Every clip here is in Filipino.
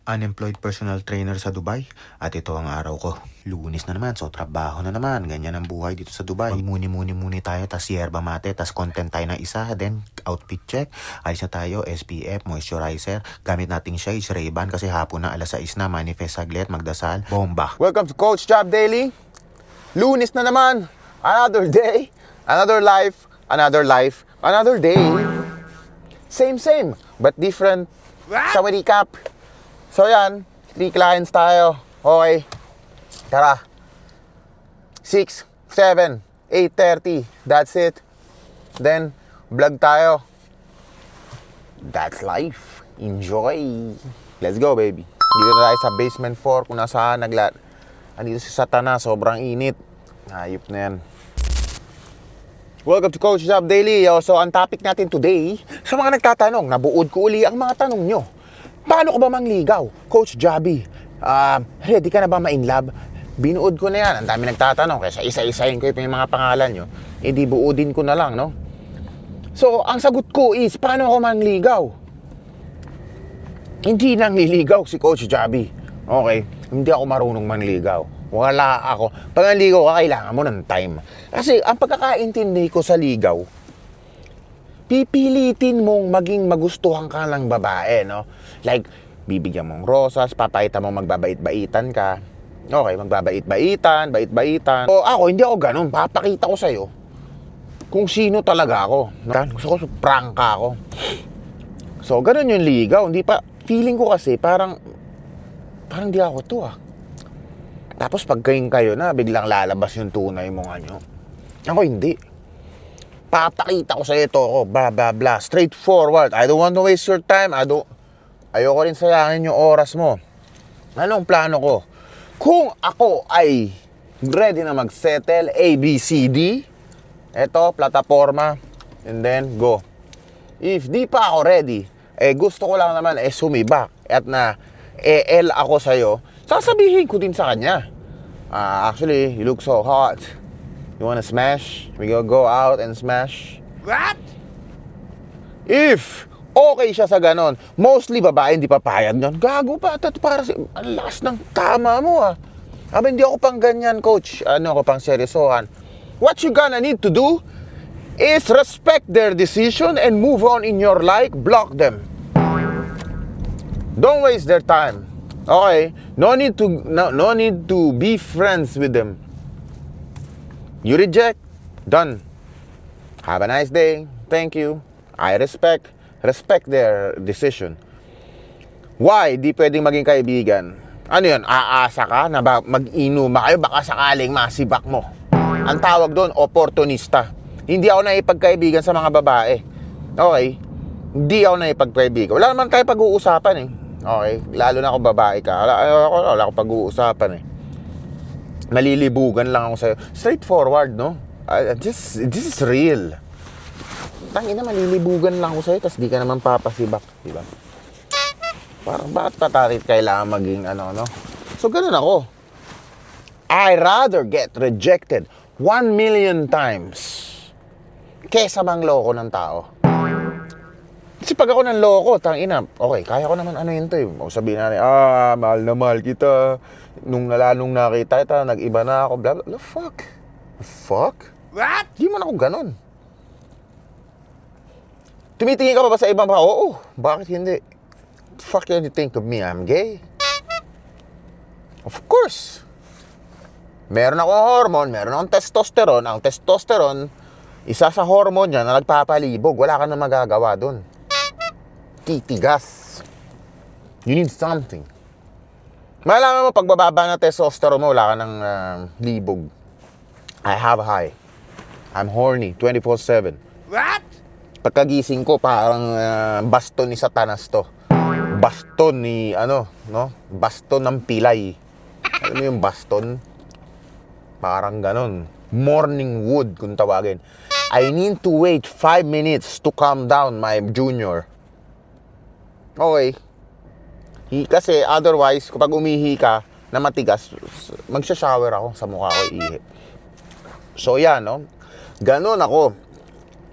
unemployed personal trainer sa Dubai. At ito ang araw ko. Lunes na naman, so trabaho na naman. Ganyan ang buhay dito sa Dubai. Magmuni-muni tayo, tas yerba mate, tas content tayo ng isa. Then, outfit check. Alis na tayo, SPF, moisturizer. Gamit nating shades, Ray-Ban kasi hapon na, alas 6 na. Manifest saglit, magdasal, bomba. Welcome to Coach Job Daily. Lunes na naman. Another day, another life, another day. Same, but different. Sa recap. So yan, 3 clients tayo. Okay. Tara. 6, 7, 8:30. That's it. Then, vlog tayo. That's life. Enjoy. Let's go, baby. Dito na tayo sa basement 4 kung nasaan andito si Satana, sobrang init. Hayop na yan. Welcome to Coach Job Daily. So, ang topic natin today, sa mga nagtatanong, nabuod ko uli ang mga tanong nyo. Paano ko ba mangligaw? Coach Jobby, ready ka na ba ma-inlove? Binuod ko na yan. Ang dami nagtatanong. Kaya isa-isahin ko yung mga pangalan nyo. Di buodin ko na lang, no? So, ang sagot ko is, paano ako mangligaw? Hindi nang niligaw si Coach Jobby. Okay? Hindi ako marunong manligaw. Wala ako. Pag nanligaw ka, kailangan mo ng time. Kasi, ang pagkakaintindi ko sa ligaw, pipilitin mong maging magustuhan ka ng babae, no? Like, bibigyan mong rosas, papakita mong magbabait-baitan ka. Okay, magbabait-baitan. O ako, hindi ako ganun. Papakita ko sa'yo kung sino talaga ako. No? Gusto ko prangka ako. So, ganun yung ligaw. Hindi pa, feeling ko kasi parang di ako to Tapos pag kayo na, biglang lalabas yung tunay mong ano. Ako hindi. Papakita ko sa ito ako, blah, blah, blah. Straightforward. I don't want to waste your time. Ayoko rin sayangin yung oras mo. Anong plano ko? Kung ako ay ready na mag-settle, A, B, C, D, eto, plataforma, and then go. If di pa ako ready, gusto ko lang naman sumibak at na L ako sa'yo, sasabihin ko din sa kanya. Actually, you look so hot. You wanna smash? We go out and smash? What? If okay siya sa ganon, mostly babae hindi papayag nun. Gago pa, para ang lakas ng tama mo hindi ako pang ganyan, coach. Ako pang seryosohan. What you gonna need to do is respect their decision and move on in your life. Block them. Don't waste their time. Okay? No need to be friends with them. You reject, done. Have a nice day. Thank you. I respect their decision. Why di pwedeng maging kaibigan? Ano yun? Aasa ka na mag-inuma kayo, baka sakaling masibak mo. Ang tawag doon, oportunista. Hindi ako naipagkaibigan sa mga babae. Okay? Hindi ako naipagkaibigan. Wala naman tayo pag-uusapan Okay? Lalo na kung babae ka. Wala akong pag-uusapan Malilibugan lang ako sa'yo. Straightforward, no? This is real. Tangina, malilibugan lang ako sa'yo, tas di ka naman papasibak, di ba? Parang bakit patarit kailangan maging no? So, ganun ako. I rather get rejected 1 million times kesa mangloko ng tao. Kasi pag ako ng loko, tangina, okay, kaya ko naman yun to sabihin natin, mahal na mahal kita. Nung nakita kita, nag-iba na ako, blah, blah, fuck? What? Di man ako ganun. Tumitingin ka pa ba sa ibang mga? Oo, bakit hindi? Fuck you think of me, I'm gay? Of course. Meron akong hormone, meron akong testosterone. Ang testosterone, isa sa hormone niya na nagpapalibog. Wala ka na magagawa dun. Titigas. You need something. Malaman mo, pag bababa na testosterone mo, wala ka ng libog. I have high. I'm horny, 24/7. What? Pagkagising ko, parang baston ni Satanas to. Baston ni, baston ng pilay. Alam mo yung baston? Parang ganon. Morning wood, kung tawagin. I need to wait 5 minutes to calm down, my junior. Okay. Kasi otherwise, kapag umihi ka na matigas, magsha-shower ako sa mukha ko ihi. So yan, no? Ganon ako.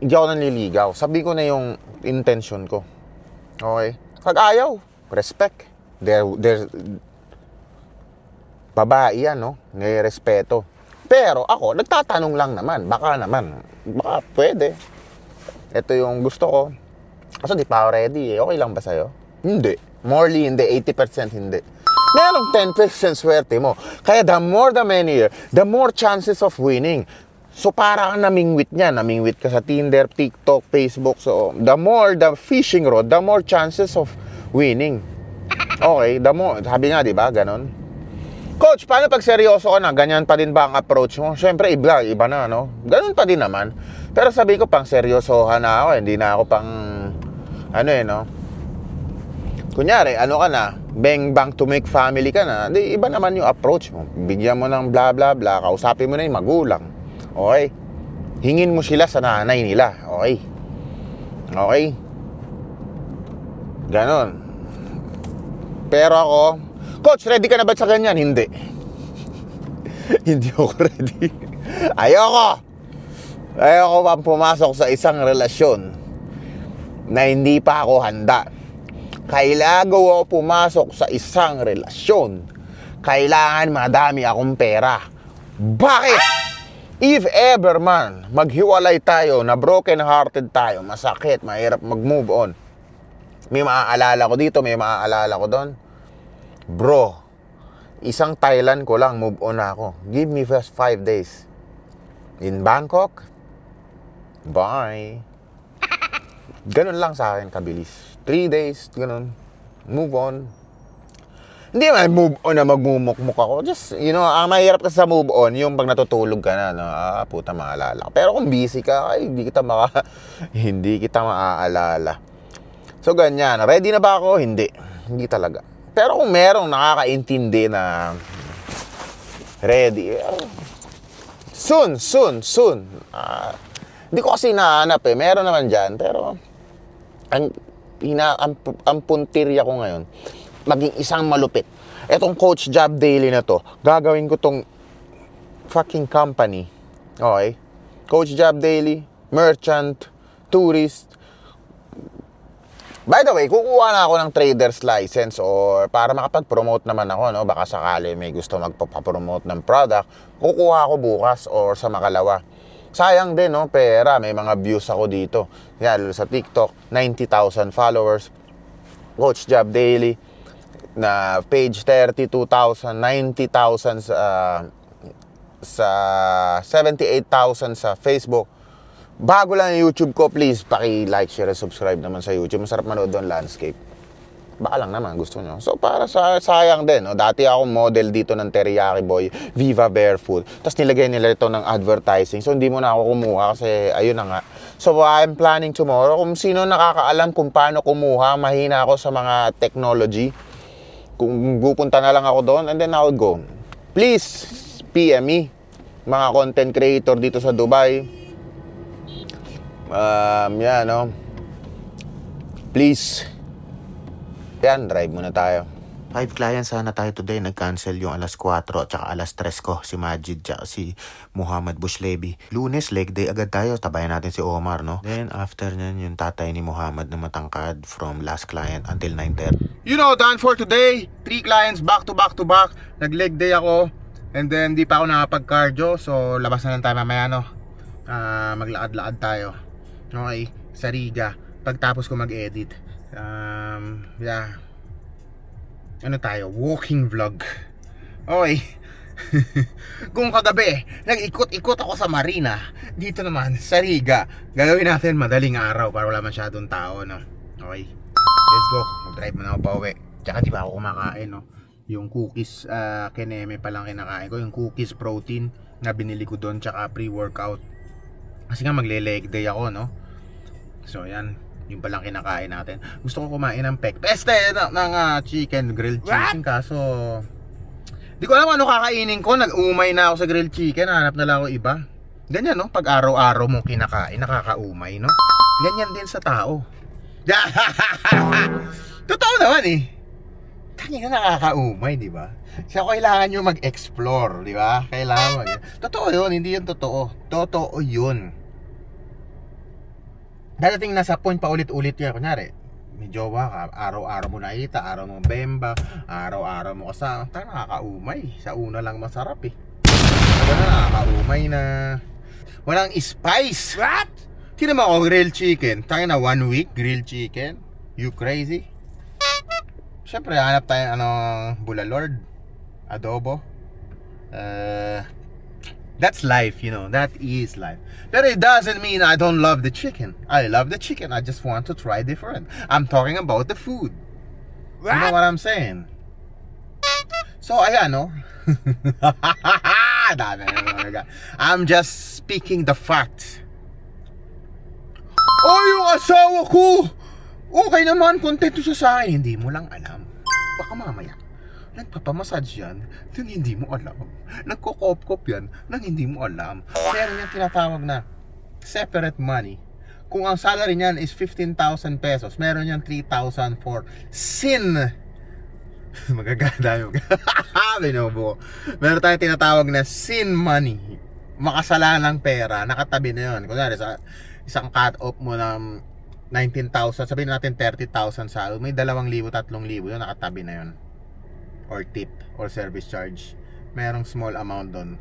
Hindi ako nanliligaw. Sabi ko na yung intention ko. Okay? Pag ayaw, respect. There's babae yan, no? May respeto. Pero ako, nagtatanong lang naman. Baka pwede. Ito yung gusto ko. Kaso di pa ako ready eh. Okay lang ba sa'yo? Hindi. Morely hindi. 80% hindi. Merong 10% swerte mo. Kaya the more the merrier, the more chances of winning. So para kang namingwit niya. Namingwit ka sa Tinder, TikTok, Facebook. So the more the fishing rod, the more chances of winning. Okay, the more. Sabi nga, di ba? Ganon. Coach, paano pag seryoso ka na? Ganyan pa din ba ang approach mo? Siyempre, iba na, no? Ganun pa din naman. Pero sabi ko, pang seryosohan na ako. Hindi na ako pang, no? Kunyari, ka na? Bang bang to make family ka na. Di, iba naman yung approach mo. Bigyan mo ng bla bla bla. Kausapin mo na yung magulang. Okay? Hingin mo sila sa nanay nila. Okay? Okay? Ganon. Pero ako, Coach, ready ka na ba sa ganyan? Hindi. Hindi ako ready. Ayoko pang pumasok sa isang relasyon na hindi pa ako handa. Kailangan ako pumasok sa isang relasyon. Kailangan madami akong pera. Bakit? If ever man, maghiwalay tayo, na broken hearted tayo, masakit, mahirap mag-move on. May maaalala ko dito, may maaalala ko doon. Bro, isang Thailand ko lang, move on ako. Give me first 5 days. In Bangkok, bye. Ganun lang sa akin, kabilis. 3 days, ganun. Move on. Hindi man move on na magmumukmuk ako. Just, ang mahirap kasi sa move on, yung pag natutulog ka na, no? Puta, maalala ka. Pero kung busy ka, ay, hindi kita maaalala. So, ganyan. Ready na ba ako? Hindi talaga. Pero kung merong nakakaintindi na ready, soon. Hindi ko kasi nahanap eh. Meron naman dyan. Pero ang puntirya ko ngayon, maging isang malupit. Etong Coach Job Daily na to, gagawin ko tong fucking company. Okay? Coach Job Daily, merchant, tourist. By the way, kukuha na ako ng trader's license or para makapag-promote naman ako, no? Baka sakali may gusto magpapromote ng product, kukuha ako bukas or sa makalawa. Sayang din, no? Pera, may mga views ako dito. Yan, sa TikTok, 90,000 followers. Coach Job Daily, na page 32,000, 90,000 sa 78,000 sa Facebook. Bago lang yung YouTube ko, please, paki-like, share, and subscribe naman sa YouTube. Masarap manood doon, landscape. Baka lang naman, gusto nyo. So, para sayang din, no? Dati ako model dito ng Teriyaki Boy, Viva Barefoot. Tapos nilagay nila ito ng advertising. So, hindi mo na ako kumuha kasi, ayun na nga. So, I'm planning tomorrow. Kung sino nakakaalam kung paano kumuha, mahina ako sa mga technology. Kung pupunta na lang ako doon, and then I'll go. Please, PM me. Mga content creator dito sa Dubai. Yan, no? Please. Yan, drive muna tayo. 5 clients sana tayo today. Nag-cancel yung alas 4 at saka alas 3 ko. Si Majid at si Muhammad Bushlebi. Lunes, leg day agad tayo. Tabayan natin si Omar, no? Then, after nyan, yung tatay ni Muhammad na matangkad from last client until 9:30. Done for today. 3 clients back to back. Nag-leg day ako. And then, di pa ako nakapag-cardio. So, labas na lang tayo mamaya, no? Maglakad-lakad tayo. Okay, sa Riga. Pagtapos ko mag-edit. Yeah. Ano tayo? Walking vlog. Okay. Kung kagabi, nag-ikot-ikot ako sa Marina. Dito naman, sa Riga. Gagawin natin madaling araw para wala masyadong tao, no? Okay. Let's go. Mag-drive mo na ako pa uwi. Tsaka di ba ako kumakain, no? Yung cookies, kineme pa lang kinakain ko. Yung cookies protein na binili ko doon. Tsaka pre-workout. Kasi nga magle-leg day ako, no? So yan, yung palang kinakain natin. Gusto ko kumain ng peste ng chicken, grilled chicken. Kaso di ko alam ano kakainin ko. Nag-umay na ako sa grilled chicken. Hanap na lang ako iba. Ganyan, no? Pag araw-araw mo kinakain, nakakaumay, no? Ganyan din sa tao. Totoo naman eh. Kanya nakakaumay, di ba? So kailangan nyo mag-explore, di ba? Kailangan totoo yun, hindi yun totoo. Totoo yun. Dadating na sa point pa ulit-ulit yan. Kunyari, may jowa ka, araw-araw mo nakita, araw mo bemba, araw-araw mo kasama, tayo nakakaumay. Sa una lang masarap eh. Ano na, nakakaumay na. Walang spice. What? Tinan mo ako, grilled chicken. Tayo na 1 week, grilled chicken. You crazy? Siyempre, hanap tayo, bulalord, adobo. That's life, you know. That is life. But it doesn't mean I don't love the chicken. I love the chicken. I just want to try different. I'm talking about the food. What? You know what I'm saying? So, ayan, no? I'm just speaking the fact. Oh, yung asawa ko! Okay naman, kontento siya sa akin. Hindi mo lang alam. Baka mamaya nagpapamassage yan nang hindi mo alam. Nagkukop-kop yan nang hindi mo alam. Meron yung tinatawag na separate money. Kung ang salary niyan is 15,000 pesos, meron yan 3,000 for sin. Magaganda yung binobo. Meron tayong tinatawag na sin money. Makasalanang pera, nakatabi na yun. Kunyari sa isang cut-off mo ng 19,000, sabihin natin 30,000 sa may 2,000, 3,000 yun, nakatabi na yun. Or tip or service charge, merong small amount doon.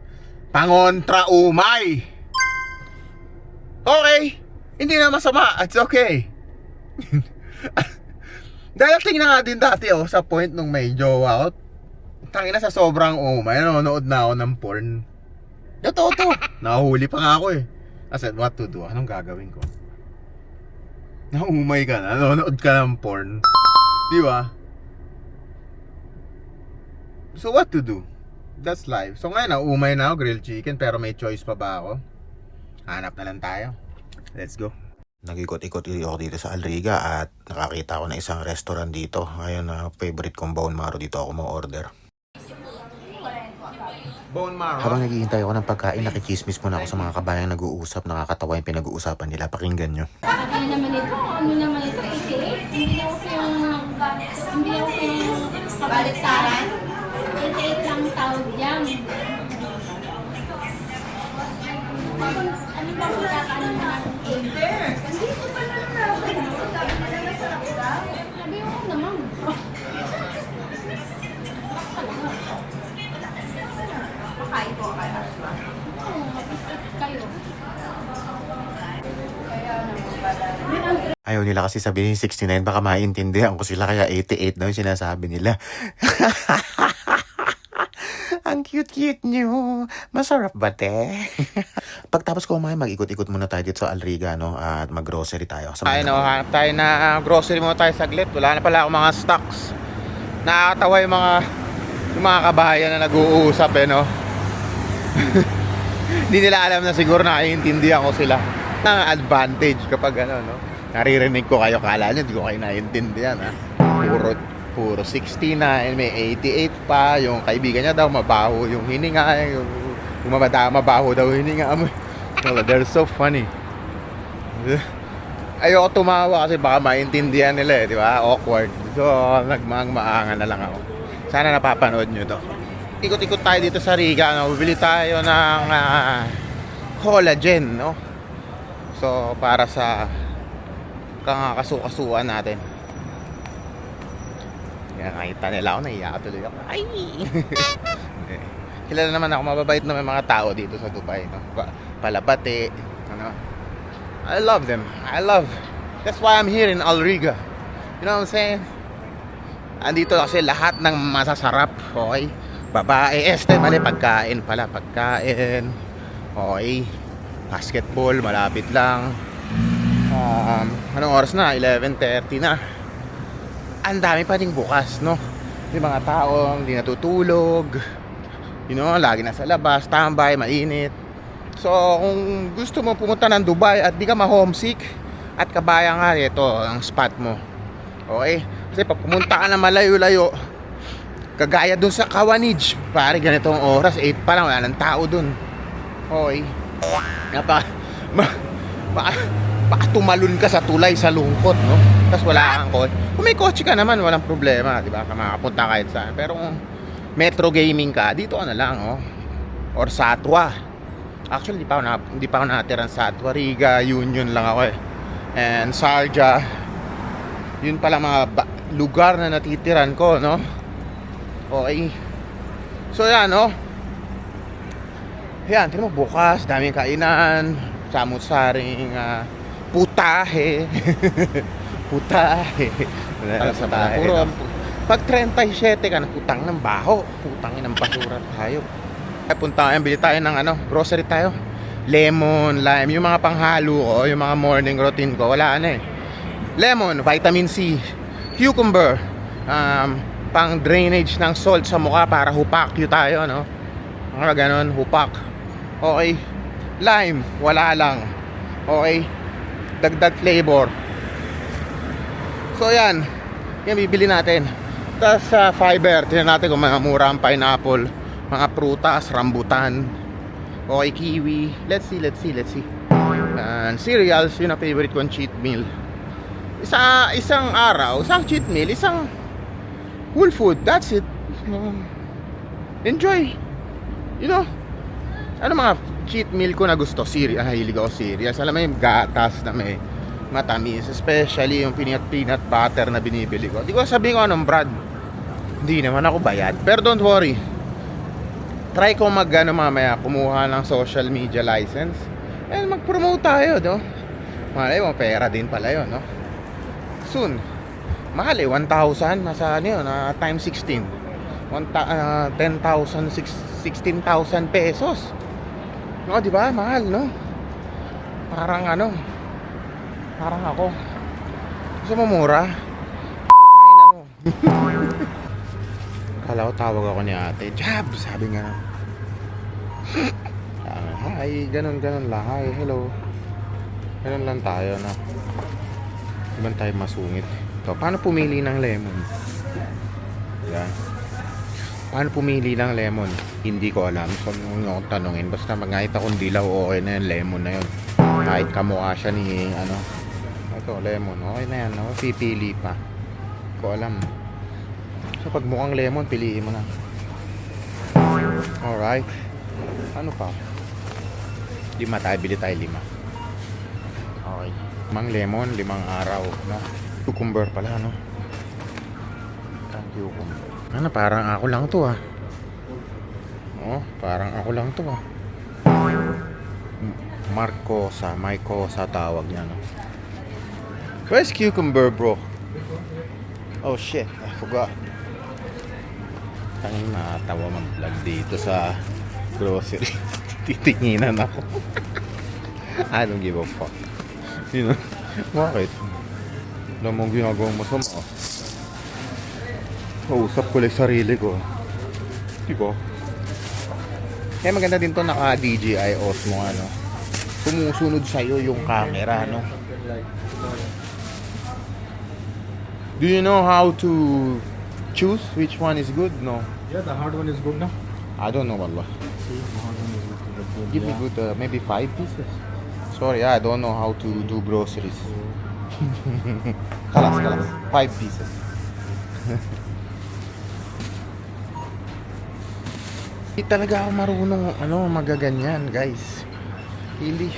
Pangontra umay. Okay, hindi na masama. It's okay. Darating na nga din dati sa point nung may jowa. Tangina sa sobrang umay, nanonood na ako ng porn. Totoo to. Nahuli pa nga ako eh. I said, what to do? Anong gagawin ko? Naumay ka na, nanonood ka ng porn. Di ba? So what to do? That's life. So ngayon, naumay na ako, grilled chicken, pero may choice pa ba ako? Hanap na lang tayo. Let's go. Nag-ikot-ikot ako dito sa Alriga at nakakita ko na isang restaurant dito. Ngayon na favorite kong bone marrow dito ako mo-order. Bone marrow. Habang naghihintay ako ng pagkain, nakichismis muna ako sa mga kabayang nag-uusap. Nakakatawa yung pinag-uusapan nila. Pakinggan nyo. Ano naman ito? 88? Hindi ako yung kabaliktaran. 88 lang tawag yan. Ano ba magkakaano na ng 8? Dito pa lang natin. Sabi nila masarap ka. Sabi ko naman. Makain po kayo, Aswa? Oo, mapistap kayo. Ayaw nila kasi sabihin 69, baka maintindihan ko sila, kaya 88 na yung sinasabi nila. Ang cute-cute nyo. Masarap ba, te? Pagtapos ko kumain, mag-ikot-ikot muna tayo dito sa Alriga, no? At mag-grocery tayo. Hanap tayo na grocery muna tayo saglit. Wala na pala akong mga stocks. Nakakatawa yung mga kabayan na nag-uusap no? Hindi nila alam na siguro naiintindihan ko sila. Ang advantage kapag no? Naririnig ko kayo, kala nyo, hindi ko kayo naiintindihan, ha? Puro 69, may 88 pa. Yung kaibigan niya daw, mabaho yung hininga. Yung mabaho daw yung hininga. They're so funny. Ayoko tumawa kasi baka maintindihan nila di ba? Awkward. So, nagmaang-maangan na lang ako. Sana napapanood nyo to. Ikot-ikot tayo dito sa Riga, no? Bibili tayo ng collagen, no? So, para sa kakasukasuan natin. Kaya nakita nila ako, naiyak tuloy ako. Ay! Kilala naman ako, mababait na may mga tao dito sa Dubai, no? Palabati, ano? I love them. That's why I'm here in Alriga. You know what I'm saying? Andito kasi lahat ng masasarap, okay? Babae, mali, pagkain pala, pagkain. Okay. Basketball, malapit lang. Anong oras na? 11:30 na. Ang dami pa ding bukas, no? Yung mga tao hindi natutulog, you know, lagi nasa labas, tambay, mainit. So kung gusto mo pumunta ng Dubai at di ka ma-homesick at kabaya nga, ito ang spot mo. Okay? Kasi pag pumunta ka na malayo-layo, kagaya dun sa Kawanij, pare ganitong oras, 8 pa lang, wala ng tao dun. Okay? Baka tumalon ka sa tulay sa lungkot, no? Tapos wala kang kotse. Kung may kotse ka naman, walang problema, di ba? Makapunta kahit saan. Pero kung metro gaming ka, dito ka na lang, oh. Or Satwa. Actually, hindi pa ako natira sa Satwa. Riga, Union lang ako eh. And Sharjah. Yun pala mga lugar na natitiran ko, no? Okay. So yan, no? Yan, tinan mo, bukas, daming kainan, samut-saring putahe. Putahe. Puro, pag 37 ka na, putang ng baho. Putang ng basura tayo. Ay, punta tayo, bili tayo ng grocery tayo. Lemon, lime, yung mga panghalo ko, yung mga morning routine ko, wala na eh. Lemon, vitamin C, cucumber, pang drainage ng salt sa mukha para hupakyo tayo, no? Mga ganon, hupak. Okay. Lime, wala lang. Okay. Dagdag flavor. So yan, yan bibili natin. Tapos sa fiber, tingnan natin kung mga mura ang pineapple, mga prutas, rambutan, okay, kiwi. Let's see. And cereals, yun ang favorite kong cheat meal. Isang araw, isang cheat meal, isang whole food, that's it. Enjoy. You know, ano mga cheat meal ko na gusto? Hilig ako cereals. Alam mo yung gatas na may matamis, especially yung peanut butter na binibili ko. Di ko sabihin ko anong brand. Hindi naman ako bayad. Pero don't worry. Try ko mamaya kumuha ng social media license and mag-promote tayo, no? Malay mo, pera din pala yun, no? Soon. Mahal eh, 1,000 nasa yun, times 16. 10,000, 16,000 pesos. No, di ba? Mahal, no? Parang ako. Gusto mo mura? Putangin na mo. Kala ko tawag ako ni ate. Jab! Sabi nga. Hi, ganun lang. Hi, hello. Ganun lang tayo, na. Di ba tayo masungit? Ito, paano pumili ng lemon? Yan. Paano pumili ng lemon? Hindi ko alam. So, nung ako tanungin, basta kahit akong dilaw, okay na yung lemon na yun. Kahit kamukha siya ni, ito, lemon. Okay na yan, no? Pipili pa. Hindi ko alam. So, pag mukhang lemon, piliin mo na. Alright. Ano pa? Lima tayo, bili tayo 5. Okay. 5 lemon, 5 araw, no? Cucumber pala, no? Cucumber. Parang ako lang to, Oh, parang ako lang to, Marcosa tawag niya, no? Where's cucumber, bro? Oh shit, I forgot. Tangin, natawa mag-vlog dito sa grocery. Titinginan ako. I don't give a fuck. You know? Bakit? Alam mong ginagawang masama. Usap ko lang sarili ko. Diba? Kaya maganda din to, naka DJI Osmo, sumusunod sa'yo yung camera, no? Do you know how to choose which one is good? No. Yeah, the hard one is good now. I don't know, wallah. See, the hard one is good. Give me good, maybe 5 pieces. Sorry, I don't know how to do groceries. Kalas. 5 pieces. Hindi talaga ako marunong magaganyan, guys. Hindi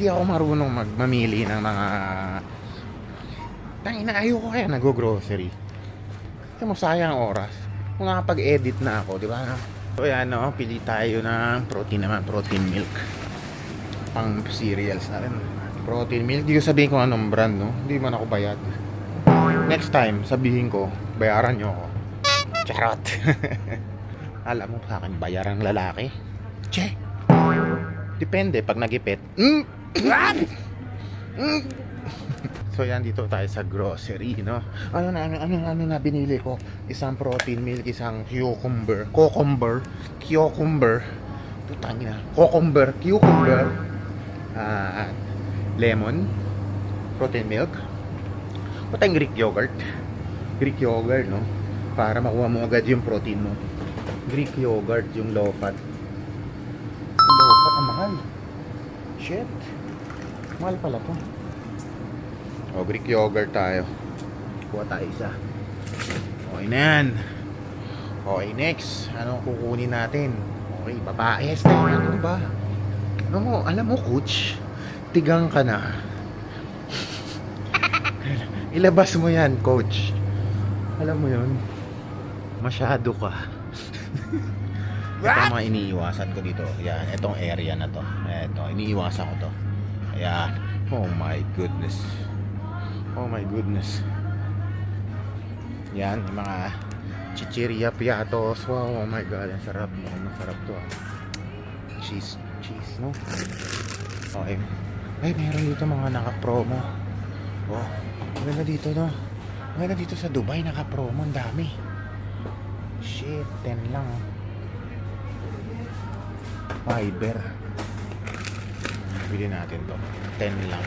ako marunong mamili ng mga ayoko kaya nag-grocery. Kasi mo sayang oras. Kung nakapag-edit na ako, di ba? So yan, pili tayo ng protein milk. Pang cereals na rin. Protein milk, di ko sabihin kung anong brand, no? Hindi man ako bayad. Next time, sabihin ko, bayaran nyo ako. Charot. Alam mo sa akin, bayaran lalaki? Che. Depende, pag nagipit. So yan, dito tayo sa grocery, no? Ano na binili ko? Isang protein milk, isang cucumber. Putangina. Cucumber. Lemon. Protein milk. Putang Greek yogurt, no? Para makuha mo agad yung protein mo. Greek yogurt, yung low fat. Low fat, ang mahal. Shit. Mahal pala to. O, Greek yogurt tayo. Kuha tayo isa. Okay na yan. Okay, next. Anong kukunin natin? Okay, babae. Ano ba? Alam mo, coach, tigang ka na. Ilabas mo yan, coach. Alam mo yun, masyado ka. Ito ang mga iniiwasan ko dito. Yan, itong area na to. Ito, iniiwasan ko to. Ayan. Oh my goodness. Oh my goodness. Yan, yung mga chichirya piatos. Wow, oh my god, ang sarap. Masarap to ah. Cheese, no? Okay. Ay, meron dito mga naka-promo. Oh, maganda dito, no? Maganda dito sa Dubai, naka-promo. Ang dami. Shit, 10 lang. Fiber. Bili natin to. 10 lang.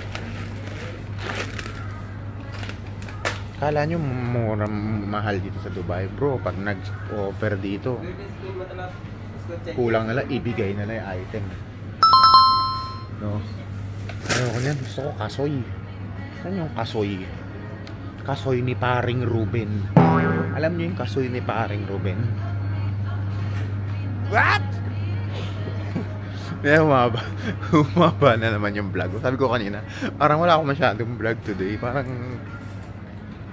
Kala nyo mura, mahal dito sa Dubai. Bro, pag nag-offer dito, kulang na lang, ibigay na lang yung item. No? Ayoko niyan. Gusto ko kasoy. Saan yung kasoy? Kasoy ni paring Ruben. Alam niyo yung kasoy ni paring Ruben? What? Umaba na naman yung vlog. Sabi ko kanina, parang wala akong masyadong vlog today. Parang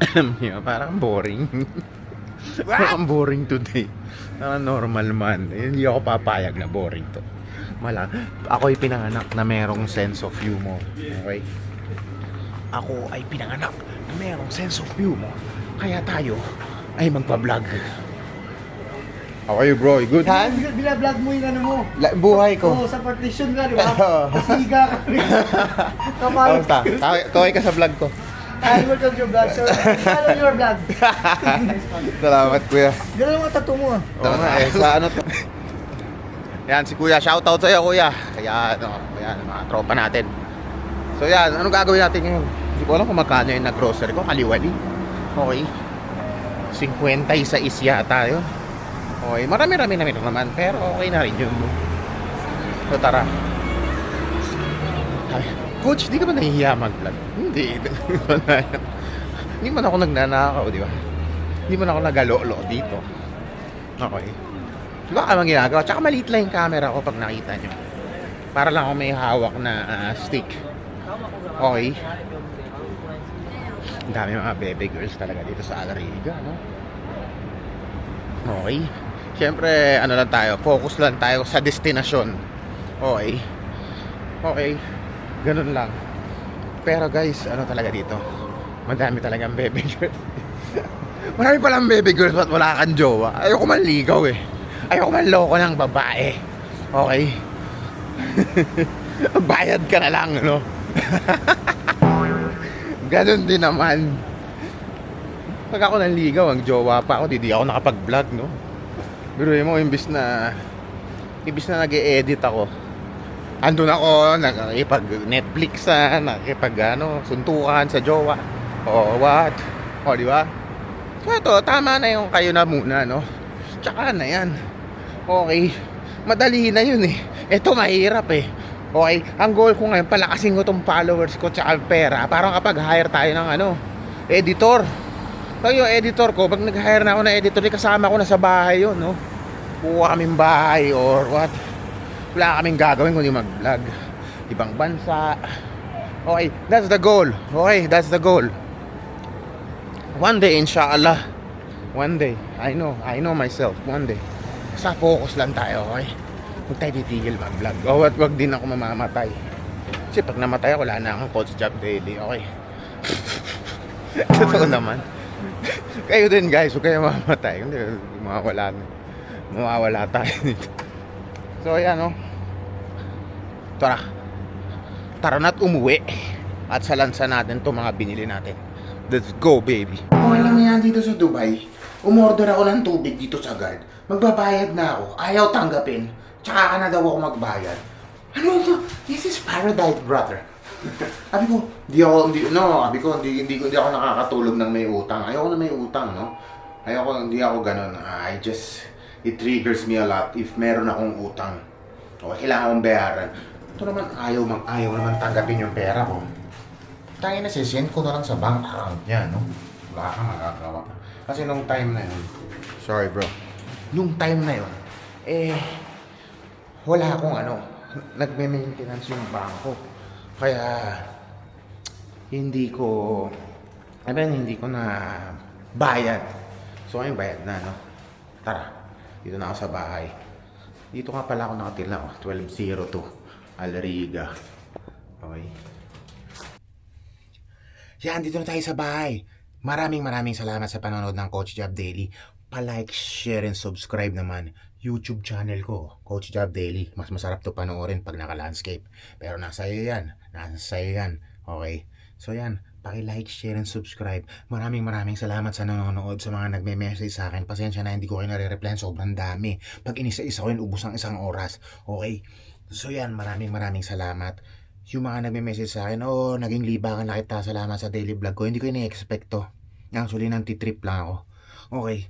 alam niyo, parang boring. Parang boring today. Parang normal man. Hindi ako papayag na boring to. Ako ay pinanganak na merong sense of humor. Okay? Ako ay pinanganak na merong sense of humor. Kaya tayo ay magpa-vlog. How are you, bro? You good? Binablog mo yung ano mo. Buhay ko. Oo, sa partition ka, di ba? Kasiga ka rin. Kapal. Kamusta? Kaway ka sa vlog ko. Ay, welcome to your vlog, sir. Follow your vlog. Salamat, kuya. Ganun ang tattoo mo ah. Oo nga eh, sa ano to? Yan, si kuya. Shoutout sa'yo, kuya. Kaya, yan, mga tropa natin. So yan, anong gagawin natin ngayon? Hindi ko alam kung magkano yung nag-grocery ko. Kaliwali. Okay. 56 yata yun. Okay, marami-rami naman. Pero okay na rin yun. So tara. Ay, coach, di ka ba nahihiya mag-vlog? Hindi. Hindi man ako nagnanakaw, di ba? Hindi man ako nagalolo dito. Okay. Diba ka mang ginagawa? Tsaka maliit lang yung camera ko pag nakita nyo. Para lang ako may hawak na stick. Okay. Ang dami mga baby girls talaga dito sa Alariga, no? Okay. Siyempre, ano lang tayo, focus lang tayo sa destinasyon. Okay. Okay. Ganun lang. Pero guys, ano talaga dito? Madami talagang baby girls. Marami palang baby girls at wala kang jowa. Ayoko manligaw eh. Ayoko manloko ng babae. Okay. Bayad ka na lang, no? Ganun din naman. Pag ako nanligaw, ang jowa pa ako, di ako nakapag-vlog, no? Pero mo, imbis na nag-e-edit ako, andun ako, nakikipag-Netflix suntukan sa jowa. O, what? O, di ba? So, ito, tama na yung kayo na muna, no? Tsaka na yan. Okay. Madali na yun eh. Ito, mahirap eh. Okay, ang goal ko ngayon, palakasin ko tong followers ko tsaka pera. Parang kapag hire tayo ng editor. So yung editor ko, pag nag-hire na ako ng editor, kasama ko na sa bahay yun, no? Kuha kaming bahay or what. Wala kaming gagawin kundi mag-vlog. Ibang bansa. Okay, that's the goal. Okay, that's the goal. One day, inshallah. One day, I know myself. One day. Basta focus lang tayo, okay? Huwag tayo titigil mag-vlog. O, wag din ako mamamatay. Kasi pag namatay ako, wala na akong coach job daily, okay? Totoo naman. Kayo din guys, huwag kayo mamamatay. Hindi, mawawala tayo dito. So ayan, no? Tara na't umuwi. At salansa natin itong mga binili natin. Let's go, baby. Okay lang yan dito sa Dubai. Umorder ako ng tubig dito sa guard. Magbabayad na ako. Ayaw tanggapin. Tsaka ka na daw ako magbayad. Ano ito? This is paradise, brother. Sabi ko, hindi ako nakakatulog ng may utang. Ayoko na may utang, no? Hindi ako ganun. It triggers me a lot if meron akong utang. O, kailangan kong bayaran. Ito naman, ayaw naman tanggapin yung pera ko. Tangin na, sisend ko na lang sa bank account niya, no? Wala kang magagawa. Kasi nung time na yun, sorry bro, nung time na yun, wala akong nagme-maintenance yung bangko. Kaya, hindi ko hindi ko na bayad. So ngayon bayad na, no? Tara, dito na ako sa bahay. Dito nga pala ako nakatira, 1202 Alriga. Okay. Yan, dito na tayo sa bahay. Maraming salamat sa panonood ng Coach Job Daily. Pa-like, share, and subscribe naman YouTube channel ko, Coach Job Daily. Mas masarap to panoorin pag naka-landscape. Pero nasa iyo yan. Okay? So yan, paki-like, share, and subscribe. Maraming salamat sa nanonood, sa mga nagme-message sa akin. Pasensya na, hindi ko kayo nare-replyan. Sobrang dami. Pag inisa-isa ko yun, ubos ang isang oras. Okay? So yan, maraming salamat. Yung mga nagme-message sa akin, naging libangan na kita, salamat sa daily vlog ko. Hindi ko ini-expect to. Actually, nanti-trip lang ako. Okay.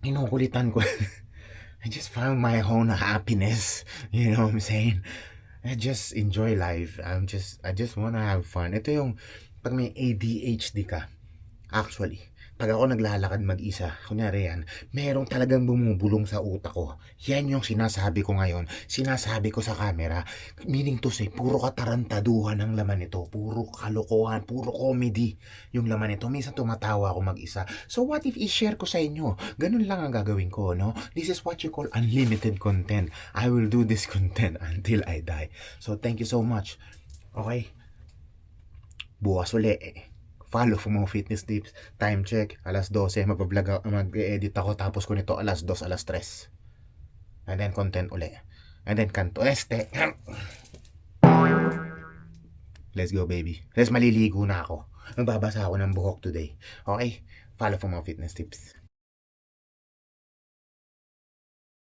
Inukulitan ko. I just found my own happiness. You know what I'm saying? I just enjoy life. I just wanna have fun. Ito yung, pag may ADHD ka, actually, pag ako naglalakad mag-isa, kunyari yan, merong talagang bumubulong sa utak ko. Yan yung sinasabi ko ngayon. Sinasabi ko sa camera. Meaning to say, puro katarantaduhan ang laman nito. Puro kalokohan, puro comedy yung laman nito. Minsan tumatawa ako mag-isa. So what if i-share ko sa inyo? Ganun lang ang gagawin ko, no? This is what you call unlimited content. I will do this content until I die. So thank you so much. Okay? Bukas uli follow for more fitness tips. Time check, alas 12, mag-edit ako, tapos ko nito alas 2, alas 3. And then content uli. And then kanto este. Let's go, baby. Let's maliligo na ako. Magbabasa ako ng buhok today. Okay? Follow for more fitness tips.